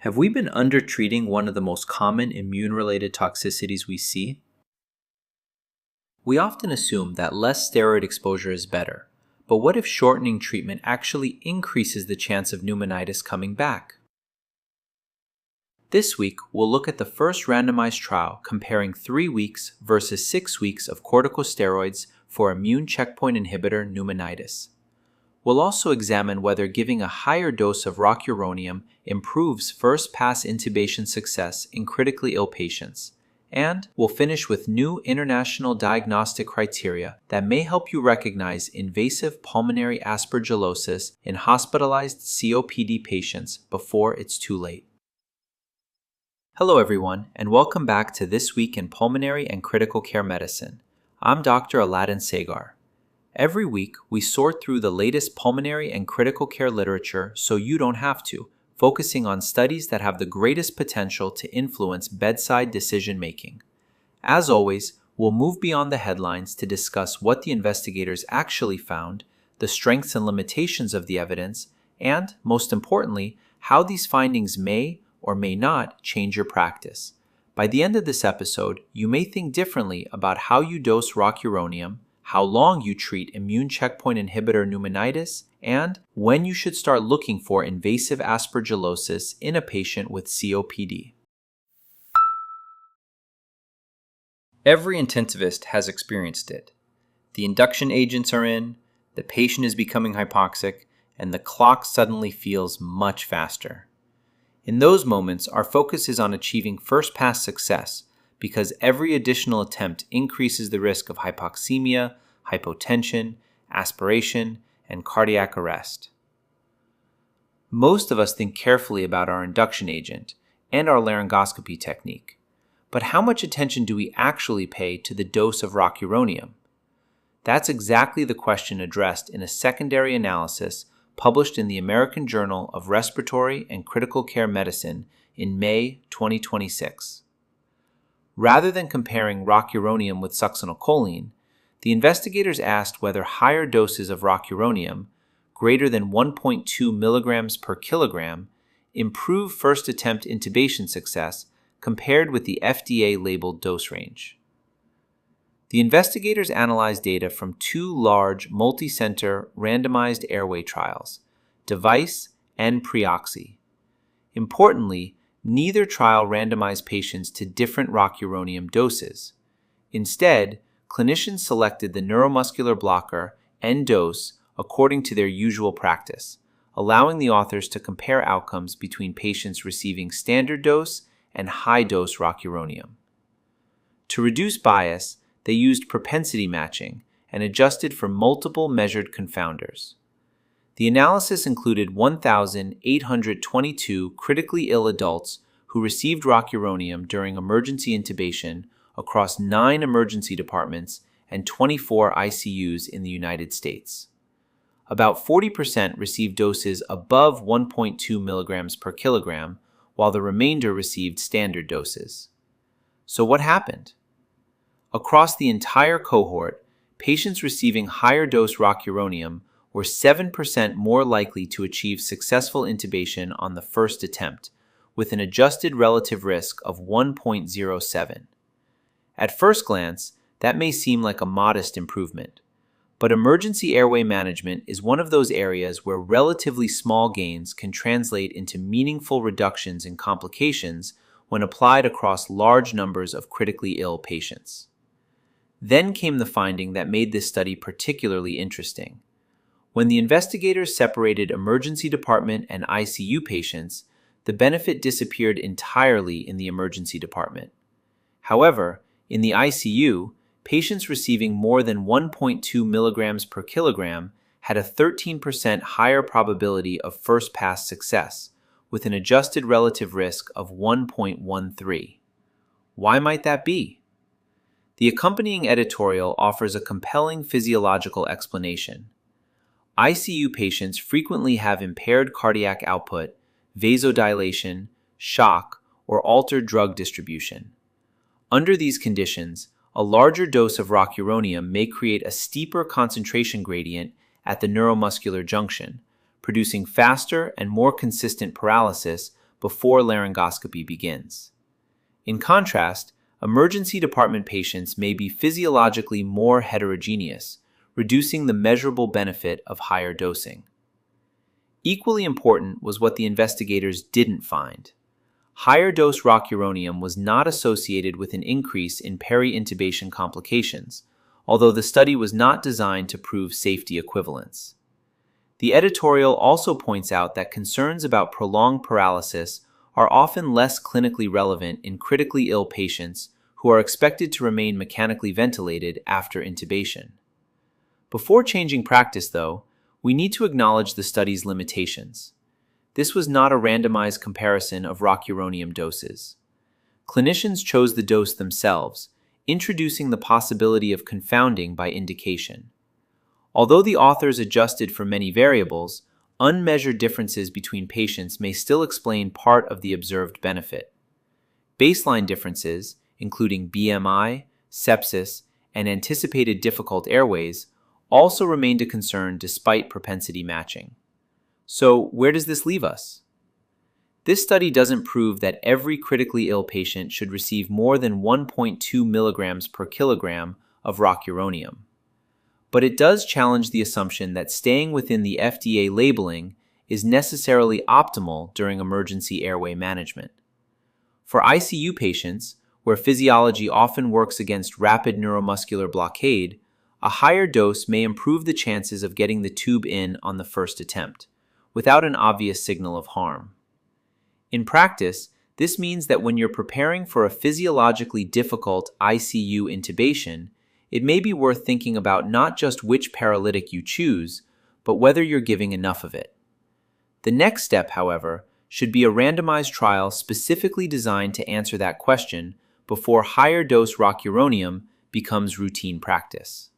Have we been undertreating one of the most common immune-related toxicities we see? We often assume that less steroid exposure is better, but what if shortening treatment actually increases the chance of pneumonitis coming back? This week, we'll look at the first randomized trial comparing 3 weeks versus 6 weeks of corticosteroids for immune checkpoint inhibitor pneumonitis. We'll also examine whether giving a higher dose of rocuronium improves first-pass intubation success in critically ill patients. And we'll finish with new international diagnostic criteria that may help you recognize invasive pulmonary aspergillosis in hospitalized COPD patients before it's too late. Hello everyone, and welcome back to This Week in Pulmonary and Critical Care Medicine. I'm Dr. Aladdin Sagar. Every week, we sort through the latest pulmonary and critical care literature so you don't have to, focusing on studies that have the greatest potential to influence bedside decision-making. As always, we'll move beyond the headlines to discuss what the investigators actually found, the strengths and limitations of the evidence, and, most importantly, how these findings may or may not change your practice. By the end of this episode, you may think differently about how you dose rocuronium, how long you treat immune checkpoint inhibitor pneumonitis, and when you should start looking for invasive aspergillosis in a patient with COPD. Every intensivist has experienced it. The induction agents are in, the patient is becoming hypoxic, and the clock suddenly feels much faster. In those moments, our focus is on achieving first-pass success because every additional attempt increases the risk of hypoxemia, hypotension, aspiration, and cardiac arrest. Most of us think carefully about our induction agent and our laryngoscopy technique, but how much attention do we actually pay to the dose of rocuronium? That's exactly the question addressed in a secondary analysis published in the American Journal of Respiratory and Critical Care Medicine in May 2026. Rather than comparing rocuronium with succinylcholine, the investigators asked whether higher doses of rocuronium, greater than 1.2 milligrams per kilogram, improve first attempt intubation success compared with the FDA-labeled dose range. The investigators analyzed data from 2 large multi-center randomized airway trials, DEVICE and PREOXI. Importantly, neither trial randomized patients to different rocuronium doses. Instead, clinicians selected the neuromuscular blocker and dose according to their usual practice, allowing the authors to compare outcomes between patients receiving standard dose and high-dose rocuronium. To reduce bias, they used propensity matching and adjusted for multiple measured confounders. The analysis included 1,822 critically ill adults who received rocuronium during emergency intubation across 9 emergency departments and 24 ICUs in the United States. About 40% received doses above 1.2 milligrams per kilogram, while the remainder received standard doses. So what happened? Across the entire cohort, patients receiving higher dose rocuronium were 7% more likely to achieve successful intubation on the first attempt, with an adjusted relative risk of 1.07. At first glance, that may seem like a modest improvement, but emergency airway management is one of those areas where relatively small gains can translate into meaningful reductions in complications when applied across large numbers of critically ill patients. Then came the finding that made this study particularly interesting. When the investigators separated emergency department and ICU patients, the benefit disappeared entirely in the emergency department. However, in the ICU, patients receiving more than 1.2 milligrams per kilogram had a 13% higher probability of first-pass success, with an adjusted relative risk of 1.13. Why might that be? The accompanying editorial offers a compelling physiological explanation. ICU patients frequently have impaired cardiac output, vasodilation, shock, or altered drug distribution. Under these conditions, a larger dose of rocuronium may create a steeper concentration gradient at the neuromuscular junction, producing faster and more consistent paralysis before laryngoscopy begins. In contrast, emergency department patients may be physiologically more heterogeneous, reducing the measurable benefit of higher dosing. Equally important was what the investigators didn't find. Higher dose rocuronium was not associated with an increase in peri-intubation complications, although the study was not designed to prove safety equivalence. The editorial also points out that concerns about prolonged paralysis are often less clinically relevant in critically ill patients who are expected to remain mechanically ventilated after intubation. Before changing practice, though, we need to acknowledge the study's limitations. This was not a randomized comparison of rocuronium doses. Clinicians chose the dose themselves, introducing the possibility of confounding by indication. Although the authors adjusted for many variables, unmeasured differences between patients may still explain part of the observed benefit. Baseline differences, including BMI, sepsis, and anticipated difficult airways, also remained a concern despite propensity matching. So, where does this leave us? This study doesn't prove that every critically ill patient should receive more than 1.2 milligrams per kilogram of rocuronium. But it does challenge the assumption that staying within the FDA labeling is necessarily optimal during emergency airway management. For ICU patients, where physiology often works against rapid neuromuscular blockade, a higher dose may improve the chances of getting the tube in on the first attempt, without an obvious signal of harm. In practice, this means that when you're preparing for a physiologically difficult ICU intubation, it may be worth thinking about not just which paralytic you choose, but whether you're giving enough of it. The next step, however, should be a randomized trial specifically designed to answer that question before higher dose rocuronium becomes routine practice.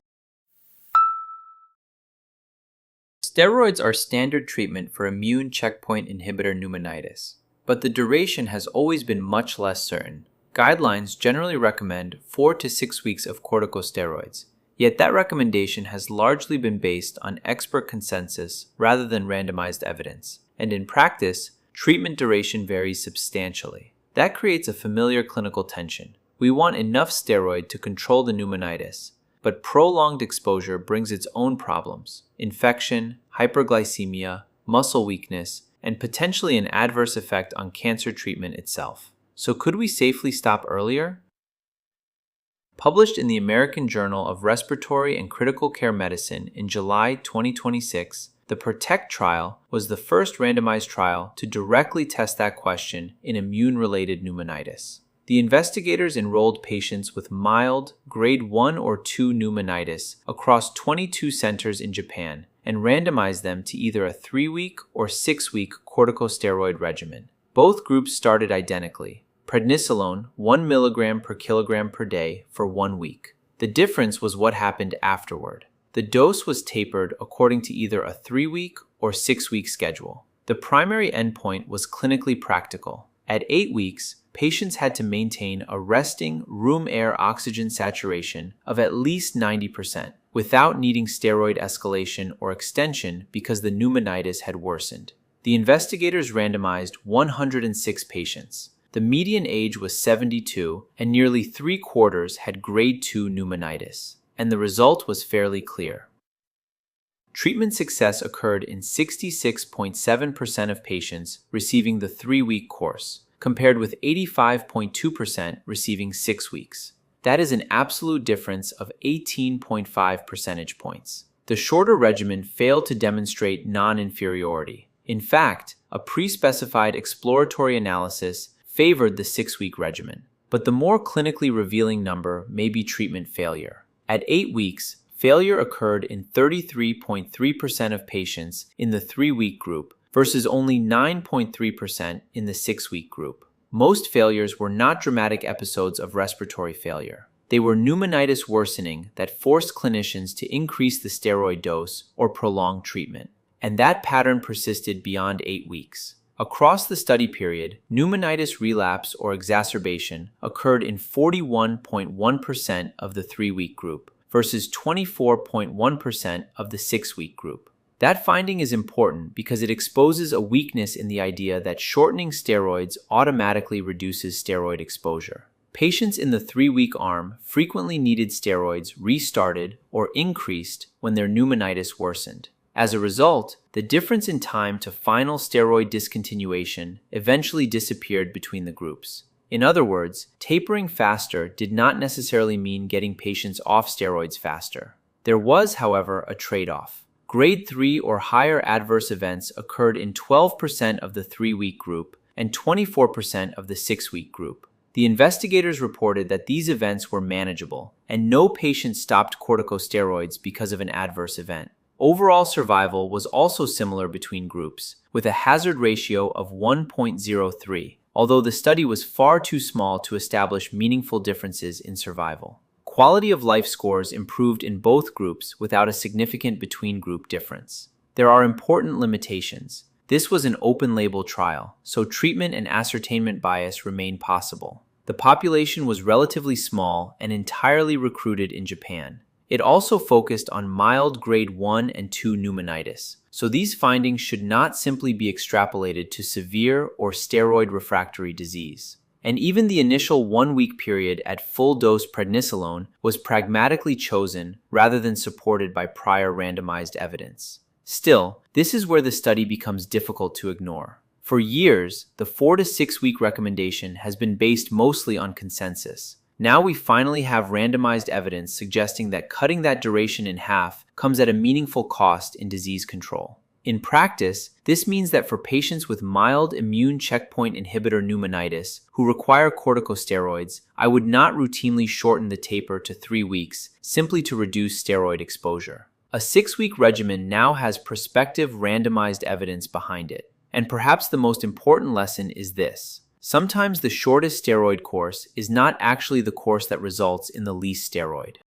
Steroids are standard treatment for immune checkpoint inhibitor pneumonitis, but the duration has always been much less certain. Guidelines generally recommend 4 to 6 weeks of corticosteroids, yet that recommendation has largely been based on expert consensus rather than randomized evidence, and in practice, treatment duration varies substantially. That creates a familiar clinical tension. We want enough steroid to control the pneumonitis, but prolonged exposure brings its own problems: infection, hyperglycemia, muscle weakness, and potentially an adverse effect on cancer treatment itself. So could we safely stop earlier? Published in the American Journal of Respiratory and Critical Care Medicine in July 2026, the PROTECT trial was the first randomized trial to directly test that question in immune-related pneumonitis. The investigators enrolled patients with mild, grade 1 or 2 pneumonitis across 22 centers in Japan and randomized them to either a 3-week or 6-week corticosteroid regimen. Both groups started identically: prednisolone 1 mg per kilogram per day for 1 week. The difference was what happened afterward. The dose was tapered according to either a 3-week or 6-week schedule. The primary endpoint was clinically practical. At 8 weeks, patients had to maintain a resting room air oxygen saturation of at least 90% without needing steroid escalation or extension because the pneumonitis had worsened. The investigators randomized 106 patients. The median age was 72, and nearly 3/4 had grade 2 pneumonitis, and the result was fairly clear. Treatment success occurred in 66.7% of patients receiving the 3-week course, compared with 85.2% receiving 6 weeks. That is an absolute difference of 18.5 percentage points. The shorter regimen failed to demonstrate non-inferiority. In fact, a pre-specified exploratory analysis favored the 6-week regimen. But the more clinically revealing number may be treatment failure. At 8 weeks, failure occurred in 33.3% of patients in the 3-week group versus only 9.3% in the 6-week group. Most failures were not dramatic episodes of respiratory failure. They were pneumonitis worsening that forced clinicians to increase the steroid dose or prolong treatment. And that pattern persisted beyond 8 weeks. Across the study period, pneumonitis relapse or exacerbation occurred in 41.1% of the 3-week group versus 24.1% of the 6-week group. That finding is important because it exposes a weakness in the idea that shortening steroids automatically reduces steroid exposure. Patients in the 3-week arm frequently needed steroids restarted or increased when their pneumonitis worsened. As a result, the difference in time to final steroid discontinuation eventually disappeared between the groups. In other words, tapering faster did not necessarily mean getting patients off steroids faster. There was, however, a trade-off. Grade 3 or higher adverse events occurred in 12% of the 3-week group and 24% of the 6-week group. The investigators reported that these events were manageable, and no patient stopped corticosteroids because of an adverse event. Overall survival was also similar between groups, with a hazard ratio of 1.03, although the study was far too small to establish meaningful differences in survival. Quality of life scores improved in both groups without a significant between-group difference. There are important limitations. This was an open-label trial, so treatment and ascertainment bias remain possible. The population was relatively small and entirely recruited in Japan. It also focused on mild grade 1 and 2 pneumonitis, so these findings should not simply be extrapolated to severe or steroid-refractory disease. And even the initial 1-week period at full-dose prednisolone was pragmatically chosen rather than supported by prior randomized evidence. Still, this is where the study becomes difficult to ignore. For years, the 4 to 6 week recommendation has been based mostly on consensus. Now we finally have randomized evidence suggesting that cutting that duration in half comes at a meaningful cost in disease control. In practice, this means that for patients with mild immune checkpoint inhibitor pneumonitis who require corticosteroids, I would not routinely shorten the taper to 3 weeks simply to reduce steroid exposure. A 6-week regimen now has prospective randomized evidence behind it. And perhaps the most important lesson is this. Sometimes the shortest steroid course is not actually the course that results in the least steroid.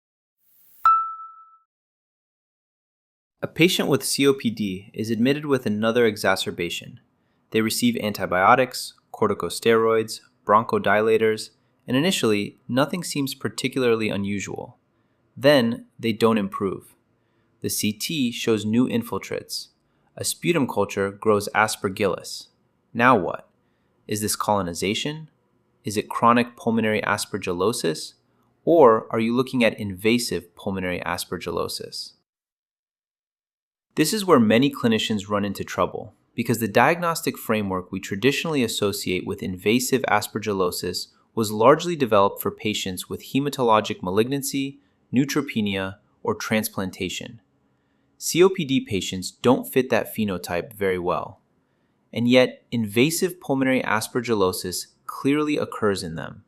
A patient with COPD is admitted with another exacerbation. They receive antibiotics, corticosteroids, bronchodilators, and initially, nothing seems particularly unusual. Then, they don't improve. The CT shows new infiltrates. A sputum culture grows aspergillus. Now what? Is this colonization? Is it chronic pulmonary aspergillosis? Or are you looking at invasive pulmonary aspergillosis? This is where many clinicians run into trouble, because the diagnostic framework we traditionally associate with invasive aspergillosis was largely developed for patients with hematologic malignancy, neutropenia, or transplantation. COPD patients don't fit that phenotype very well, and yet invasive pulmonary aspergillosis clearly occurs in them.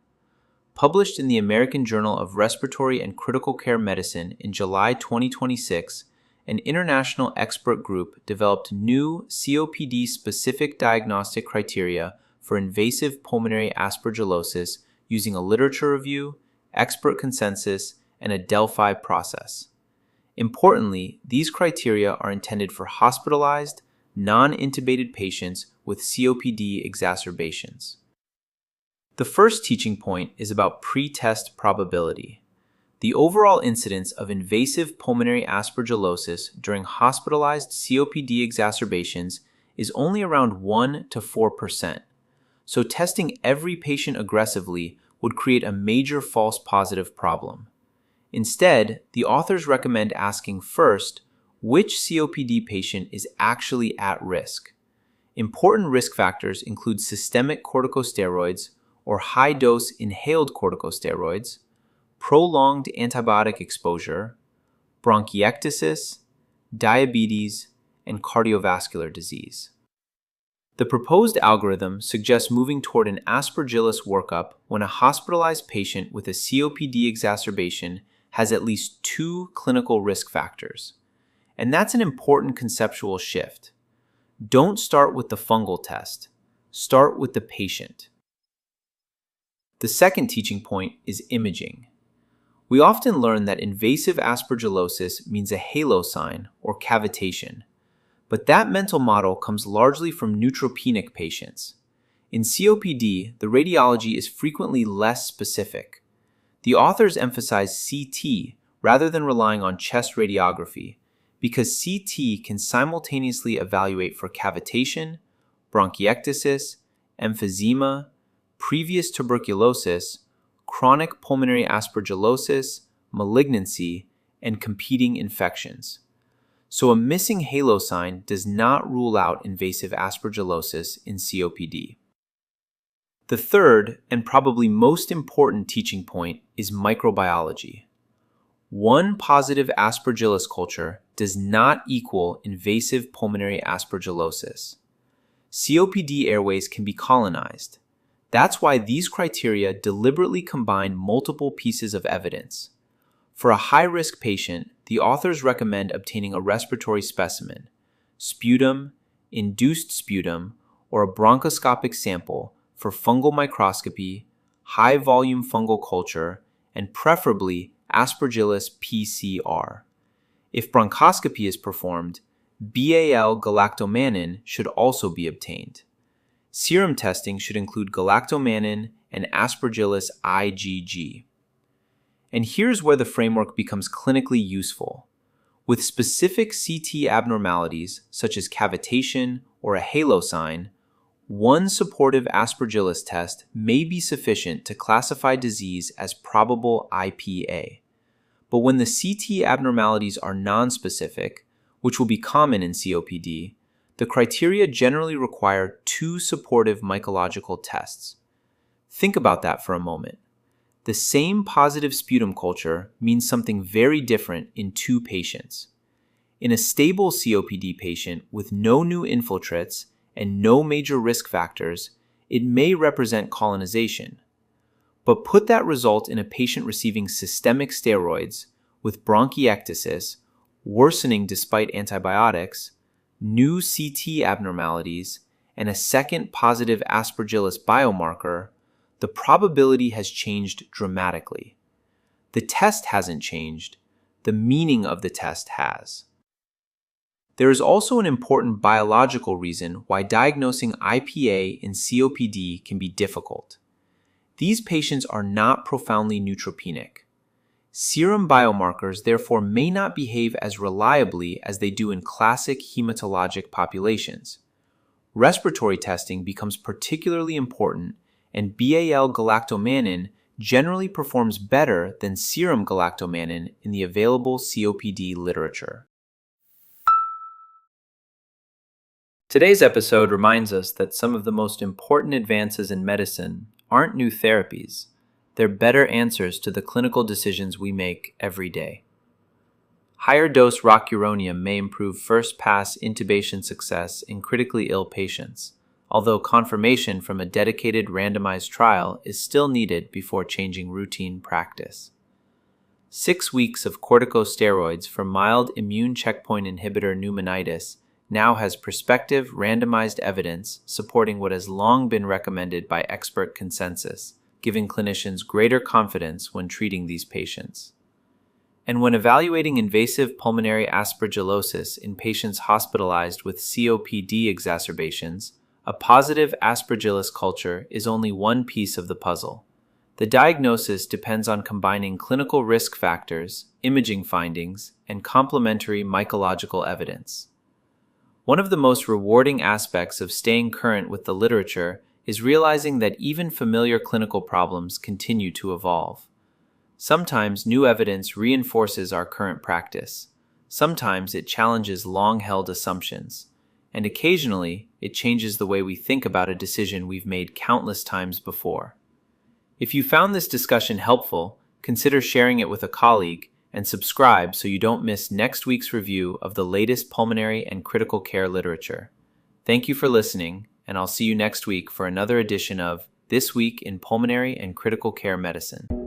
Published in the American Journal of Respiratory and Critical Care Medicine in July 2026, an international expert group developed new COPD-specific diagnostic criteria for invasive pulmonary aspergillosis using a literature review, expert consensus, and a Delphi process. Importantly, these criteria are intended for hospitalized, non-intubated patients with COPD exacerbations. The first teaching point is about pre-test probability. The overall incidence of invasive pulmonary aspergillosis during hospitalized COPD exacerbations is only around 1 to 4%, so testing every patient aggressively would create a major false positive problem. Instead, the authors recommend asking first which COPD patient is actually at risk. Important risk factors include systemic corticosteroids or high-dose inhaled corticosteroids, prolonged antibiotic exposure, bronchiectasis, diabetes, and cardiovascular disease. The proposed algorithm suggests moving toward an aspergillus workup when a hospitalized patient with a COPD exacerbation has at least 2 clinical risk factors. And that's an important conceptual shift. Don't start with the fungal test. Start with the patient. The second teaching point is imaging. We often learn that invasive aspergillosis means a halo sign or cavitation, but that mental model comes largely from neutropenic patients. In COPD, the radiology is frequently less specific. The authors emphasize CT rather than relying on chest radiography because CT can simultaneously evaluate for cavitation, bronchiectasis, emphysema, previous tuberculosis, chronic pulmonary aspergillosis, malignancy, and competing infections. So a missing halo sign does not rule out invasive aspergillosis in COPD. The third, and probably most important teaching point is microbiology. One positive aspergillus culture does not equal invasive pulmonary aspergillosis. COPD airways can be colonized. That's why these criteria deliberately combine multiple pieces of evidence. For a high-risk patient, the authors recommend obtaining a respiratory specimen, sputum, induced sputum, or a bronchoscopic sample for fungal microscopy, high-volume fungal culture, and preferably Aspergillus PCR. If bronchoscopy is performed, BAL galactomannan should also be obtained. Serum testing should include galactomannan and Aspergillus IgG. And here's where the framework becomes clinically useful. With specific CT abnormalities, such as cavitation or a halo sign, one supportive Aspergillus test may be sufficient to classify disease as probable IPA. But when the CT abnormalities are nonspecific, which will be common in COPD, the criteria generally require two supportive mycological tests. Think about that for a moment. The same positive sputum culture means something very different in two patients. In a stable COPD patient with no new infiltrates and no major risk factors, it may represent colonization. But put that result in a patient receiving systemic steroids with bronchiectasis, worsening despite antibiotics, new CT abnormalities, and a second positive Aspergillus biomarker, the probability has changed dramatically. The test hasn't changed, the meaning of the test has. There is also an important biological reason why diagnosing IPA in COPD can be difficult. These patients are not profoundly neutropenic. Serum biomarkers therefore may not behave as reliably as they do in classic hematologic populations. Respiratory testing becomes particularly important, and BAL galactomannan generally performs better than serum galactomannan in the available COPD literature. Today's episode reminds us that some of the most important advances in medicine aren't new therapies. They're better answers to the clinical decisions we make every day. Higher dose Rocuronium may improve first-pass intubation success in critically ill patients, although confirmation from a dedicated randomized trial is still needed before changing routine practice. 6 weeks of corticosteroids for mild immune checkpoint inhibitor pneumonitis now has prospective randomized evidence supporting what has long been recommended by expert consensus, giving clinicians greater confidence when treating these patients. And when evaluating invasive pulmonary aspergillosis in patients hospitalized with COPD exacerbations, a positive aspergillus culture is only one piece of the puzzle. The diagnosis depends on combining clinical risk factors, imaging findings, and complementary mycological evidence. One of the most rewarding aspects of staying current with the literature is realizing that even familiar clinical problems continue to evolve. Sometimes new evidence reinforces our current practice. Sometimes it challenges long-held assumptions. And occasionally, it changes the way we think about a decision we've made countless times before. If you found this discussion helpful, consider sharing it with a colleague and subscribe so you don't miss next week's review of the latest pulmonary and critical care literature. Thank you for listening, and I'll see you next week for another edition of This Week in Pulmonary and Critical Care Medicine.